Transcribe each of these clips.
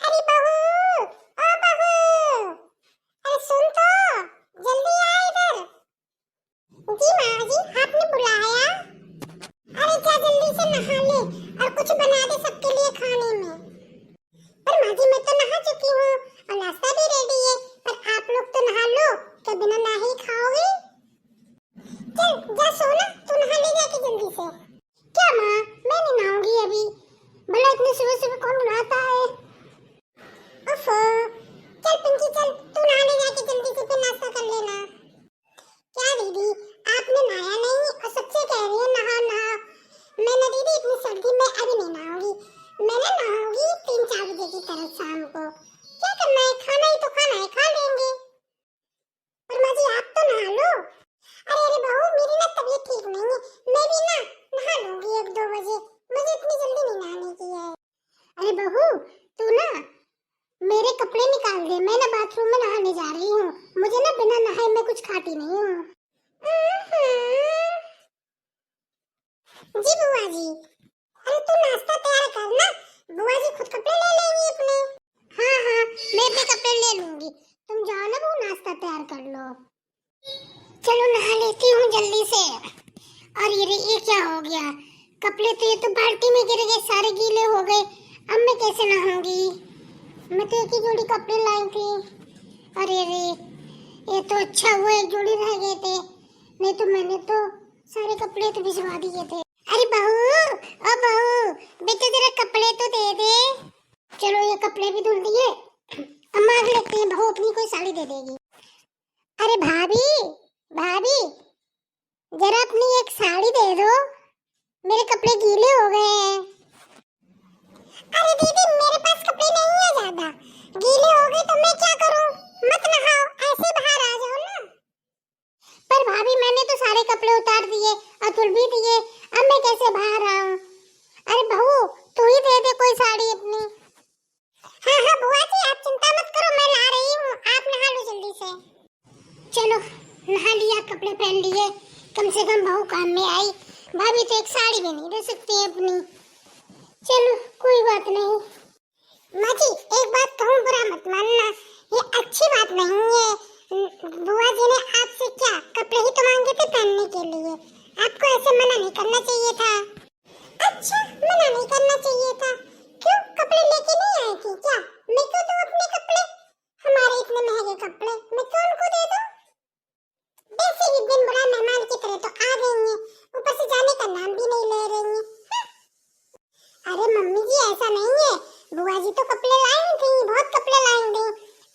अरे बहू, ओ बहू, अरे सुन तो, जल्दी आ इधर। जी माँ जी, आपने बुलाया? अरे जा जल्दी से नहा ले और कुछ बना दे सबके लिए खाने में। पर माँ जी मैं तो नहा चुकी हूँ और नाश्ता भी रेडी है, पर आप लोग तो नहा लो, क्या बिना नहाए ही खाओगे? चल जा सो ना, तू नहा ले जाके जल्दी से। क्या माँ, मैं नहीं नहाऊंगी अभी। भला इतनी सुबह सुबह कौन नहाता है? ओफो, चल पिंकी चल, तू नहाने जाके जल्दी से फिर नाश्ता कर लेना। क्या दीदी, आपने नहाया नहीं और सबसे कह रही है नहा नहा। मैं ना दीदी इतनी सर्दी में अभी नहीं नहाऊंगी, मैं ना नहाऊंगी 3-4 बजे की तरफ शाम को। क्या करना है, खाना ही तो खाना है, खा लेंगे। पर माँ जी आप तो नहा लो। अरे अरे बहू, मेरी ना तबीयत ठीक नहीं है, मैं भी ना नहा लूंगी 1-2 बजे, मुझे इतनी जल्दी नहीं नहाने की है। अरे बहू, तू ना मेरे कपड़े निकाल दे, मैं ना बाथरूम में नहाने जा रही हूँ, मुझे ना बिना नहाए मैं कुछ खाती नहीं हूँ। जी बुआ जी। अरे तू नाश्ता तैयार कर ना, बुआ जी खुद कपड़े ले लेंगी अपने। हाँ हाँ, मैं भी कपड़े ले लूंगी, तुम जाओ ना बहू, नाश्ता तैयार कर लो। चलो नहा लेती हूँ जल्दी से। और ये क्या हो गया, कपड़े तो ये तो बाल्टी में गिर गए, सारे गीले हो गए, अब मैं कैसे नहाऊंगी? मैं तो एक ही जोड़ी कपड़े लाई थी। अरे रे, ये तो अच्छा हुआ एक जोड़ी रह गए थे, नहीं तो मैंने तो सारे कपड़े तो भिजवा दिए थे। अरे बहू, ओ बहू, बेटे जरा कपड़े तो दे दे। चलो ये कपड़े भी धुल दिए, अब मांग लेते हैं, बहू अपनी कोई साड़ी दे देगी। अरे भाभी, भाभी, जरा अपनी एक साड़ी दे दो, मेरे कपड़े गीले हो गए हैं। अरे दीदी मेरे पास कपड़े नहीं है ज्यादा, गीले हो गए तो मैं क्या करूं? मत नहाओ, ऐसे बाहर आ जाओ ना। पर भाभी मैंने तो सारे कपड़े उतार दिए और धुल भी दिए, अब मैं कैसे बाहर आऊं? अरे बहू तू ही दे दे कोई साड़ी अपनी। हाँ हाँ बुआ जी आप चिंता मत करो, मैं ला रही हूँ, आप नहा लो जल्दी से। चलो नहा लिया, कपड़े पहन लिए, कम से कम बहू काम में आई, भाभी तो एक साड़ी भी नहीं दे सकती अपनी। चलो कोई बात नहीं। माँ जी एक बात कहूँ, बुरा मत मानना, ये अच्छी बात नहीं है। बुआ जी ने आपसे क्या कपड़े ही तो मांगे थे पहनने के लिए, आपको ऐसे मना नहीं करना चाहिए था। अच्छा मना नहीं करना चाहिए था, क्यों कपड़े लेके नहीं आई थी क्या? मैं क्यों दूँ अपने कपड़े, हमारे इतने महंगे कपड़े मैं क्यों उनको दे दूँ? वैसे भी दिन बुरा मेहमान की तरह तो आ गई हैं, ऊपर से जाने का नाम भी नहीं ले रही हैं। अरे मम्मी जी ऐसा नहीं है, बुआ जी तो कपड़े लाई थी, बहुत कपड़े लाई थी,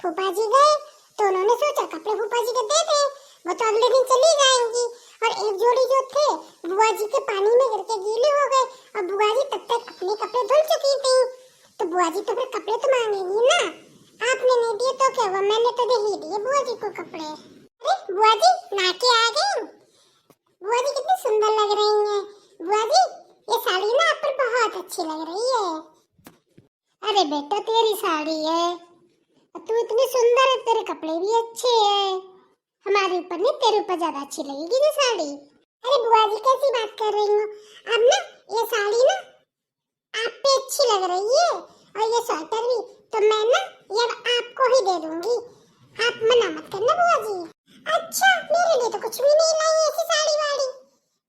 फूफा जी गए तो उन्होंने सोचा कपड़े फूफा जी को दे दें, वो तो अगले दिन चली जाएंगी, और एक जोड़ी जो थे बुआ जी के पानी में गिर के गीले हो गए, और बुआ जी तब तक अपने कपड़े धुल चुकी थी, तो बुआ जी तो फिर कपड़े तो मांगेंगी ना, आपने नहीं दिए तो क्या हुआ, मैंने तो दे ही दिए बुआ जी को कपड़े। अरे बुआ जी नहा के आ गई, बुआ जी कितनी सुंदर लग रही हैं, बुआ जी ये साड़ी ना आप पर बहुत अच्छी लग रही है। अरे बेटा तेरी साड़ी है, तू इतनी सुंदर है, तेरे कपड़े भी अच्छे हैं, हमारे ऊपर नहीं तेरे ऊपर ज्यादा अच्छी लगेगी ये साड़ी। अरे बुआ जी कैसी बात कर रही हो, अब ना ये साड़ी ना आप पे अच्छी लग रही है, और ये स्वेटर भी तो मैं ना ये आपको ही दे दूंगी, आप मना मत करना बुआ जी। अच्छा मेरे लिए तो कुछ भी नहीं लाई ऐसी साड़ी वाड़ी,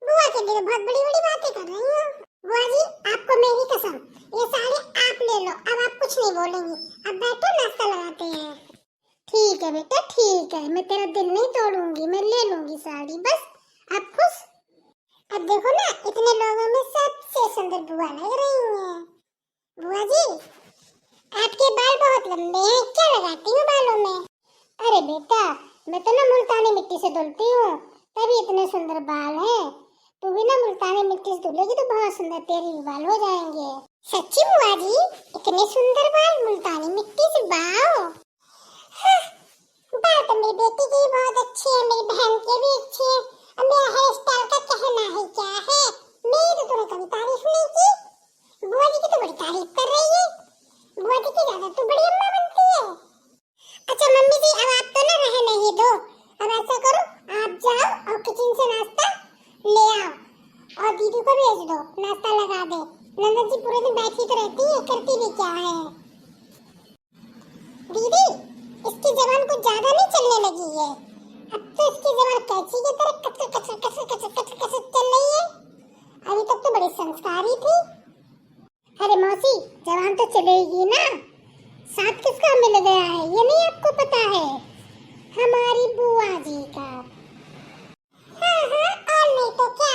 बुआ के लिए बहुत बड़ी बड़ी बातें कर रही हो। बुआ जी आपको मेरी कसम, ये साड़ी आप ले लो, अब आप कुछ नहीं बोलेंगी, अब बैठो नाश्ता लगाते हैं। ठीक है बेटा ठीक है, मैं तेरा दिल नहीं तोड़ूंगी, मैं ले लूंगी साड़ी, बस आप खुश। अब देखो ना इतने लोगों में सबसे सुंदर बुआ लग रही हैं। बुआ जी आपके बाल बहुत लंबे हैं, क्या लगाती हूँ बालों में? अरे बेटा मैं तो ना मुल्तानी मिट्टी से धुलती हूँ, तभी इतने सुंदर बाल हैं, तू भी ना मुल्तानी मिट्टी से धुलेगी तो बहुत सुंदर तेरे भी बाल हो जाएंगे। सच्ची बुआ जी इतने सुंदर बाल मुल्तानी मिट्टी से, वाओ। हाँ, बाल तो मेरी बेटी के बहुत अच्छे हैं, मेरी बहन के भी अच्छे हैं, अब मेरा हेयर स्टाइल का कहना है क्या है, मेरी तो तूने कभी तारीफ नहीं की, बुआ जी की तो बड़ी तारीफ कर रही है, बुआ जी की ज्यादा तू बड़ी अम्मा बनती है। अच्छा मम्मी जी अब आप तो ना रहने ही दो, अब ऐसा करो आप जाओ और किचन से नाश्ता ले आओ, और दीदी को भेज दो नाश्ता लगा दे, नंदन जी पूरे दिन बैठी तो रहती है, करती भी क्या है। ज्यादा नहीं चलने लगी है। अब तो इसकी जबान कैंची की तरह कचर कचर कचर कचर कचर कचर चल रही है। अभी तक तो बड़ी संस्कारी थी। अरे मौसी, जबान तो चलेगी ना। साथ किसका मिल गया है ये नहीं आपको पता है? हमारी बुआ जी का। हाँ हाँ, और नहीं तो क्या,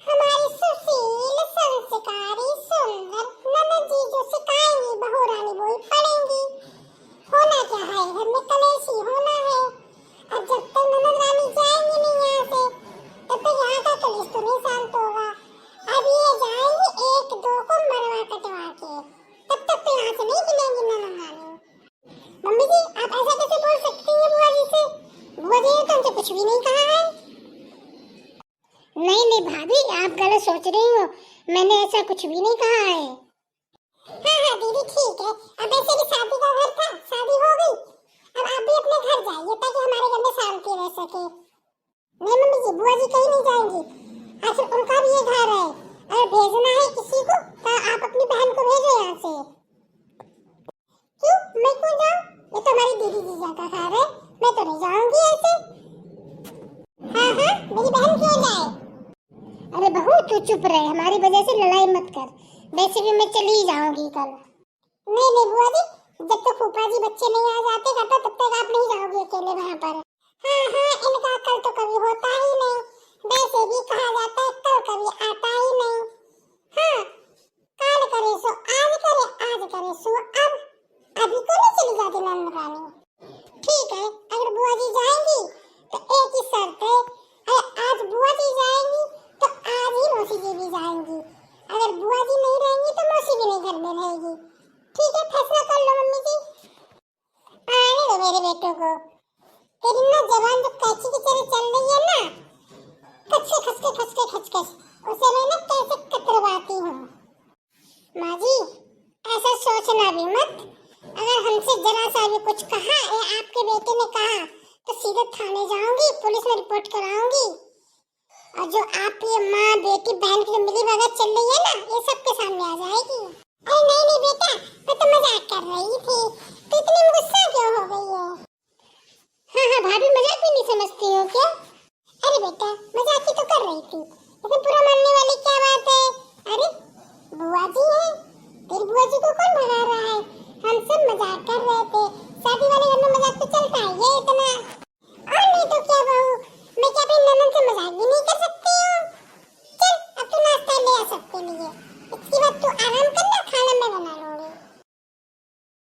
हमारी सुशील संस्कारी सुंदर ननद जी जो सिखाएंगी बहू रानी वही पढ़ेंगी। होना क्या है, घर में कलेश ही होना है। और जब तक ननद रानी जाएंगी नहीं यहाँ से तब तक यहाँ का कलेश तो नहीं शांत होगा। अब ये जाएंगी एक दो को मरवा कटवा के, तब तक तो यहाँ से नहीं हिलेंगी ननद रानी। मम्मी जी, आप ऐसा कैसे बोल सकती हैं बुआ जी से? बुआ जी ने तो हमसे कुछ भी नहीं कहा है। नहीं नहीं भाभी, आप गलत सोच रही हो, मैंने ऐसा कुछ भी नहीं कहा है। हाँ हाँ दीदी ठीक है, अब ऐसे भी शादी का घर था, शादी हो गई, अब आप भी अपने घर जाइए ताकि हमारे घर में शांति रह सके। नहीं मम्मी जी, बुआ जी कहीं नहीं जाएंगी, आखिर उनका भी ये घर है। अगर भेजना है किसी को तो आप अपनी बहन को भेजो यहाँ से। क्यों, मैं क्यों जाऊँ? ये तो हमारी दीदी जीजा का घर है, मैं तो नहीं जाऊंगी ऐसे। हाँ हाँ, मेरी बहन क्यों जाए? अरे बहू तू चुप रहे, हमारी वजह से लड़ाई मत कर, वैसे भी मैं चली जाऊंगी कल। नहीं नहीं बुआ जी, जब तक फूफा जी बच्चे नहीं आ जाते घर पर तब तक आप नहीं जाओगी अकेले वहाँ पर। हाँ हाँ, इनका कल तो कभी होता ही नहीं, वैसे भी कहा जाता है कल कभी आता ही नहीं। हाँ, काल करे सो आज करे, आज करे सो अब, अभी को नहीं चली जाती नंद रानी। ठीक है, अगर बुआ जी जाएंगी तो एक ही शर्त है, अगर आज बुआ जी जाएंगी तो आज ही मौसी जी भी जाएंगी। अगर बुआ जी नहीं रहेंगी तो मौसी भी नहीं घर में रहेगी। ठीक है, फैसला कर लो मम्मी जी। आने दो मेरे बेटों को, तेरी ना जबान जो कैंची की तरह चल रही है ना, खचके खचके खचके खचके, उसे मैं ना कैसे कतरवाती हूँ। माँ जी, ऐसा सोचना भी मत, अगर हमसे जरा सा भी कुछ कहा या आपके बेटे ने कहा तो सीधे थाने जाऊंगी, पुलिस में रिपोर्ट कराऊंगी। और जो आप ये माँ बेटी बहन की जो मिली भगत चल रही है ना, ये सबके सामने आ जाएगी। अरे नहीं नहीं बेटा, मैं तो मजाक कर रही थी, तो इतनी गुस्सा क्यों हो गई है? हाँ हाँ भाभी, मजाक भी नहीं समझती हो क्या? अरे बेटा, मजाक ही तो कर रही थी, इसमें पूरा मानने वाली क्या बात है? अरे बुआ जी है, तेरी बुआ जी को कौन भगा रहा है? हम सब मजाक कर रहे थे, शादी वाले घर में मजाक तो चलता है ये इतना। और नहीं तो क्या बहू, मैं क्या अपनी ननद से मजाक भी नहीं कर सकती हूँ? चल अब तू नाश्ता ले आ सबके लिए, इसके बाद तू आराम कर।